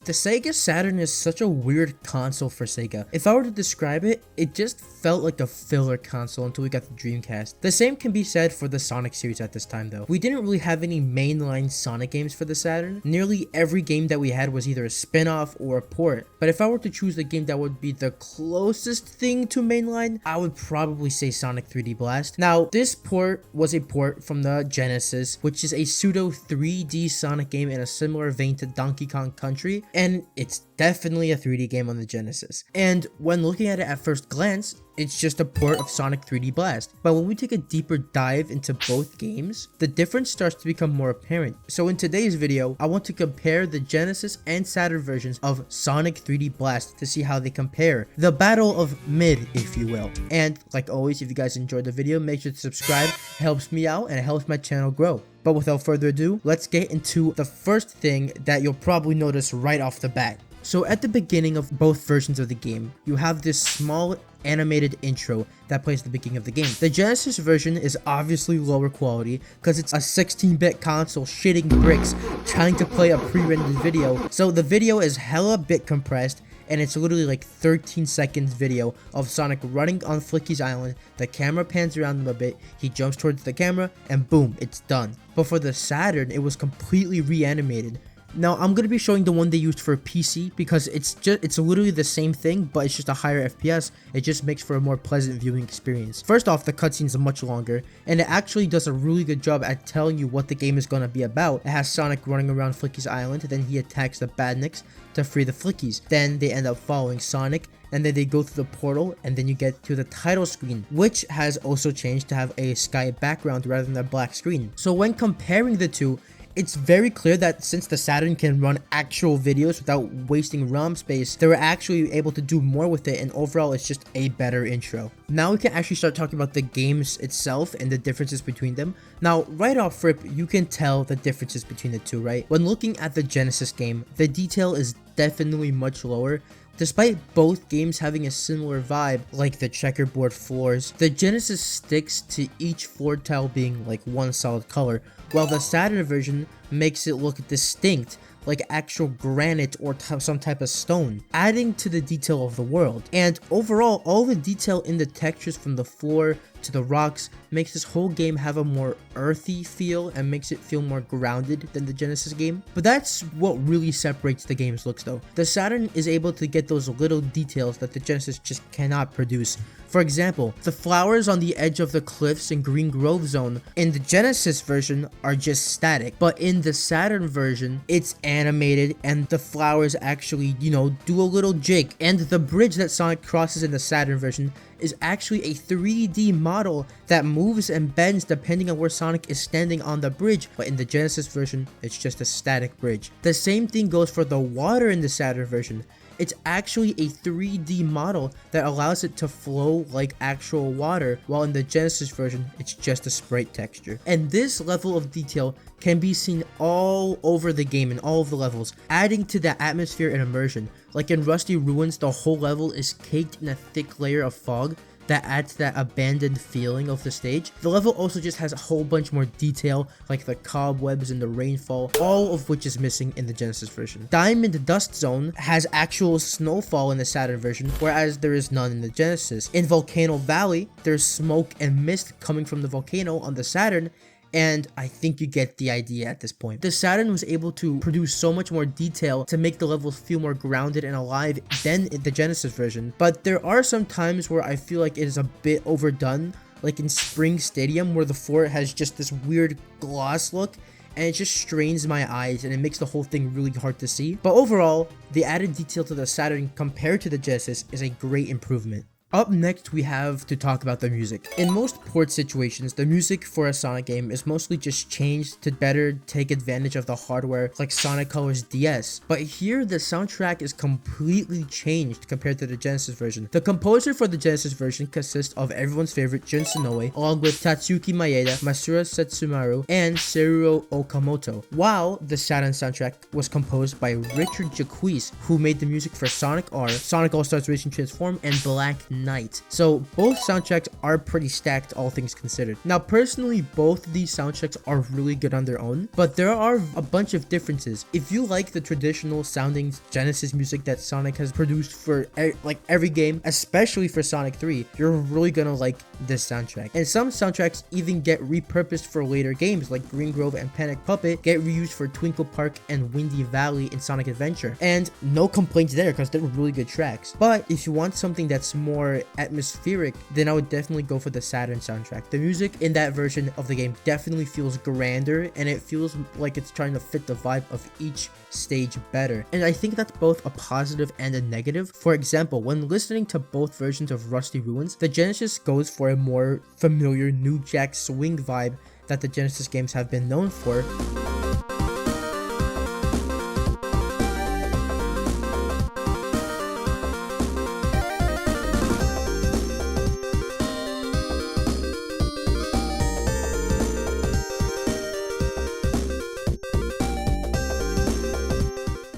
The Sega Saturn is such a weird console for Sega. If I were to describe it, it just felt like a filler console until we got the Dreamcast. The same can be said for the Sonic series at this time though. We didn't really have any mainline Sonic games for the Saturn. Nearly every game that we had was either a spin-off or a port. But if I were to choose the game that would be the closest thing to mainline, I would probably say Sonic 3D Blast. Now, this port was a port from the Genesis, which is a pseudo 3D Sonic game in a similar vein to Donkey Kong Country. And it's definitely a 3D game on the Genesis. And when looking at it at first glance, it's just a port of Sonic 3D Blast. But when we take a deeper dive into both games, the difference starts to become more apparent. So in today's video, I want to compare the Genesis and Saturn versions of Sonic 3D Blast to see how they compare. The battle of mid, if you will. And like always, if you guys enjoyed the video, make sure to subscribe. It helps me out and it helps my channel grow. But without further ado, let's get into the first thing that you'll probably notice right off the bat. So at the beginning of both versions of the game, you have this small animated intro that plays at the beginning of the game. The Genesis version is obviously lower quality because it's a 16-bit console shitting bricks trying to play a pre-rendered video. So the video is hella bit compressed, and it's literally like 13 seconds video of Sonic running on Flicky's island. The camera pans around him a bit, he jumps towards the camera, and boom, it's done. But for the Saturn, it was completely reanimated. Now, I'm going to be showing the one they used for PC because it's literally the same thing, but it's just a higher FPS. It just makes for a more pleasant viewing experience. First off, the cutscenes are much longer, and it actually does a really good job at telling you what the game is going to be about. It has Sonic running around Flicky's island, then he attacks the Badniks to free the Flickies. Then they end up following Sonic, and then they go through the portal, and then you get to the title screen, which has also changed to have a sky background rather than a black screen. So when comparing the two, it's very clear that since the Saturn can run actual videos without wasting ROM space, they were actually able to do more with it, and overall it's just a better intro. Now we can actually start talking about the games itself and the differences between them. Now, right off rip, you can tell the differences between the two, right? When looking at the Genesis game, the detail is definitely much lower. Despite both games having a similar vibe, like the checkerboard floors, the Genesis sticks to each floor tile being like one solid color, while the Saturn version makes it look distinct, like actual granite or some type of stone, adding to the detail of the world. And overall, all the detail in the textures from the floor to the rocks makes this whole game have a more earthy feel and makes it feel more grounded than the Genesis game. But that's what really separates the game's looks though. The Saturn is able to get those little details that the Genesis just cannot produce. For example, the flowers on the edge of the cliffs in Green Grove Zone in the Genesis version are just static, but in the Saturn version, it's animated and the flowers actually, do a little jig. And the bridge that Sonic crosses in the Saturn version is actually a 3D model that moves and bends depending on where Sonic is standing on the bridge, but in the Genesis version, it's just a static bridge. The same thing goes for the water in the Saturn version. It's actually a 3D model that allows it to flow like actual water, while in the Genesis version, it's just a sprite texture. And this level of detail can be seen all over the game in all of the levels, adding to the atmosphere and immersion. Like in Rusty Ruins, the whole level is caked in a thick layer of fog that adds that abandoned feeling of the stage. The level also just has a whole bunch more detail, like the cobwebs and the rainfall, all of which is missing in the Genesis version. Diamond Dust Zone has actual snowfall in the Saturn version, whereas there is none in the Genesis. In Volcano Valley, there's smoke and mist coming from the volcano on the Saturn, and I think you get the idea at this point. The Saturn was able to produce so much more detail to make the levels feel more grounded and alive than in the Genesis version, but there are some times where I feel like it is a bit overdone, like in Spring Stadium where the floor has just this weird gloss look, and it just strains my eyes and it makes the whole thing really hard to see. But overall, the added detail to the Saturn compared to the Genesis is a great improvement. Up next, we have to talk about the music. In most port situations, the music for a Sonic game is mostly just changed to better take advantage of the hardware, like Sonic Colors DS. But here, the soundtrack is completely changed compared to the Genesis version. The composer for the Genesis version consists of everyone's favorite Jun Sonoe, along with Tatsuki Maeda, Masura Setsumaru, and Seiruro Okamoto, while the Saturn soundtrack was composed by Richard Jacques, who made the music for Sonic R, Sonic All-Stars Racing Transform, and Black night. So both soundtracks are pretty stacked, all things considered. Now personally, both of these soundtracks are really good on their own, but there are a bunch of differences. If you like the traditional sounding Genesis music that Sonic has produced for like every game, especially for Sonic 3, you're really gonna like this soundtrack. And some soundtracks even get repurposed for later games, like Green Grove and Panic Puppet get reused for Twinkle Park and Windy Valley in Sonic Adventure. And no complaints there because they're really good tracks. But if you want something that's more atmospheric, then I would definitely go for the Saturn soundtrack. The music in that version of the game definitely feels grander, and it feels like it's trying to fit the vibe of each stage better. And I think that's both a positive and a negative. For example, when listening to both versions of Rusty Ruins, the Genesis goes for a more familiar New Jack Swing vibe that the Genesis games have been known for.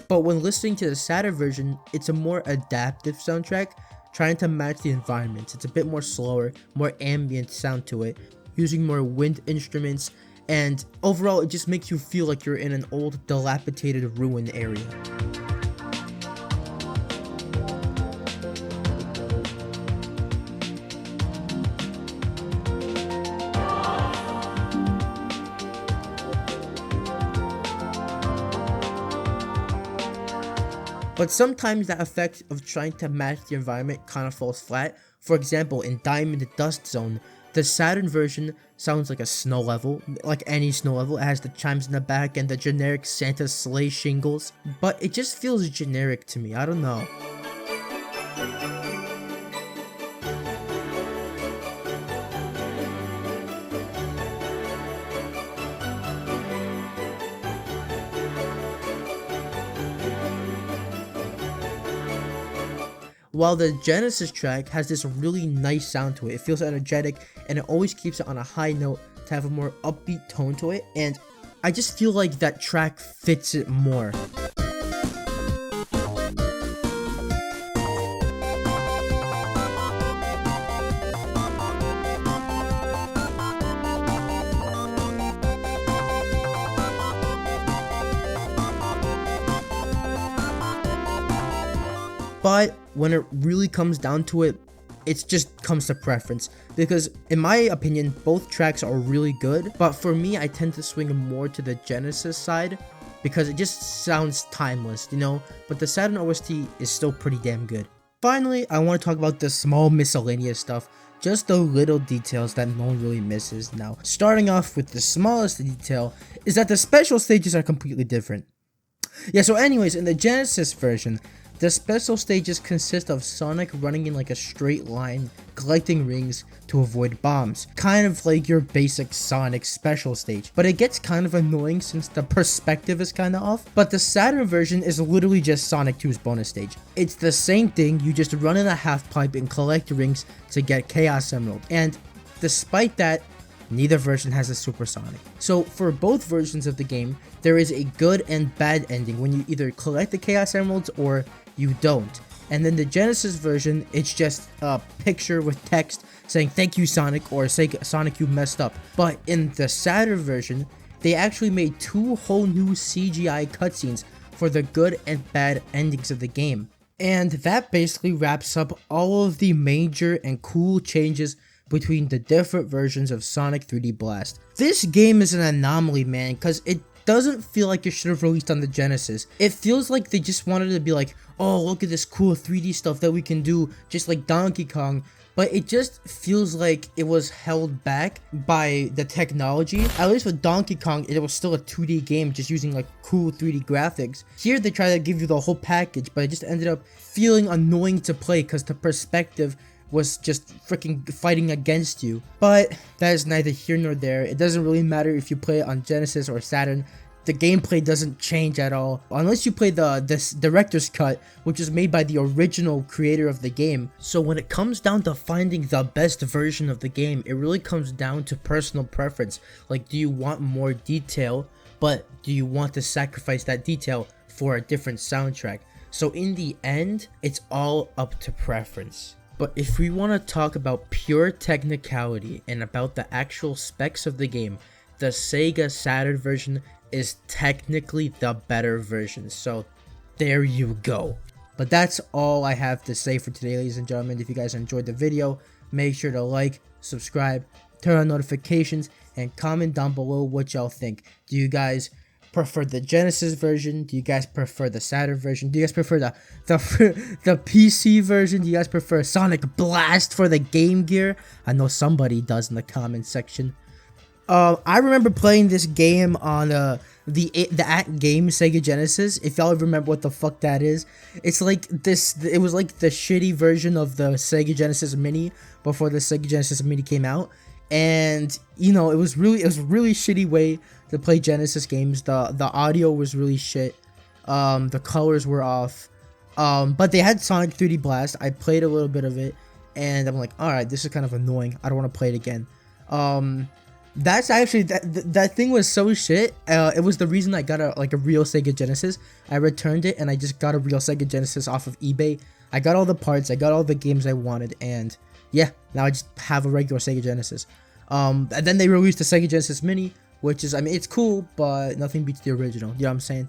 But when listening to the Saturn version, it's a more adaptive soundtrack, trying to match the environment. It's a bit more slower, more ambient sound to it, using more wind instruments, and overall it just makes you feel like you're in an old dilapidated ruin area. But sometimes that effect of trying to match the environment kind of falls flat. For example, in Diamond Dust Zone, the Saturn version sounds like a snow level, like any snow level. It has the chimes in the back and the generic Santa sleigh shingles, but it just feels generic to me. I don't know. While the Genesis track has this really nice sound to it, it feels energetic and it always keeps it on a high note to have a more upbeat tone to it, and I just feel like that track fits it more. But when it really comes down to it, it just comes to preference, because in my opinion both tracks are really good, but for me I tend to swing more to the Genesis side because it just sounds timeless, you know, but the Saturn OST is still pretty damn good. Finally, I want to talk about the small miscellaneous stuff, just the little details that no one really misses. Now, starting off with the smallest detail is that the special stages are completely different. Yeah, so anyways, in the Genesis version, the special stages consist of Sonic running in like a straight line, collecting rings to avoid bombs. Kind of like your basic Sonic special stage. But it gets kind of annoying since the perspective is kind of off. But the Saturn version is literally just Sonic 2's bonus stage. It's the same thing, you just run in a half pipe and collect rings to get Chaos Emerald. And despite that, neither version has a supersonic. So for both versions of the game, there is a good and bad ending when you either collect the Chaos Emeralds or you don't. And then the Genesis version, it's just a picture with text saying thank you Sonic, or say Sonic you messed up. But in the Saturn version, they actually made 2 whole new CGI cutscenes for the good and bad endings of the game. And that basically wraps up all of the major and cool changes between the different versions of Sonic 3D Blast. This game is an anomaly, man, because it doesn't feel like it should have released on the Genesis. It feels like they just wanted to be like, oh, look at this cool 3D stuff that we can do, just like Donkey Kong. But it just feels like it was held back by the technology. At least with Donkey Kong, it was still a 2D game just using like cool 3D graphics. Here they try to give you the whole package, but it just ended up feeling annoying to play because the perspective was just freaking fighting against you. But that is neither here nor there. It doesn't really matter if you play it on Genesis or Saturn. The gameplay doesn't change at all, unless you play this director's cut, which is made by the original creator of the game. So when it comes down to finding the best version of the game, it really comes down to personal preference. Like, do you want more detail, but do you want to sacrifice that detail for a different soundtrack? So in the end, it's all up to preference. But if we want to talk about pure technicality and about the actual specs of the game, the Sega Saturn version is technically the better version. So there you go. But that's all I have to say for today, ladies and gentlemen. If you guys enjoyed the video, make sure to like, subscribe, turn on notifications, and comment down below what y'all think. Do you guys prefer the Genesis version? Do you guys prefer the Saturn version? Do you guys prefer the PC version? Do you guys prefer Sonic Blast for the Game Gear? I know somebody does in the comment section. I remember playing this game on the at-game Sega Genesis. If y'all remember what the fuck that is, it's like this. It was like the shitty version of the Sega Genesis Mini before the Sega Genesis Mini came out, and you know it was really shitty way to play Genesis games. The audio was really shit. The colors were off. But they had Sonic 3D Blast. I played a little bit of it, and I'm like, all right, this is kind of annoying. I don't want to play it again. That's actually that thing was so shit. It was the reason I got a real Sega Genesis. I returned it and I just got a real Sega Genesis off of eBay. I got all the parts, I got all the games I wanted, and yeah, now I just have a regular Sega Genesis. And then they released the Sega Genesis Mini, which is, I mean, it's cool, but nothing beats the original. You know what I'm saying?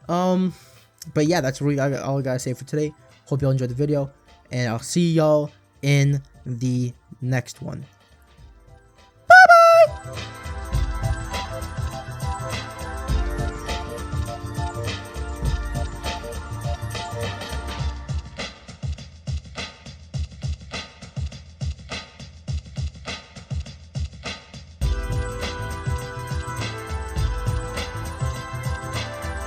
But yeah, that's really all I gotta say for today. Hope y'all enjoyed the video, and I'll see y'all in the next one. Bye bye.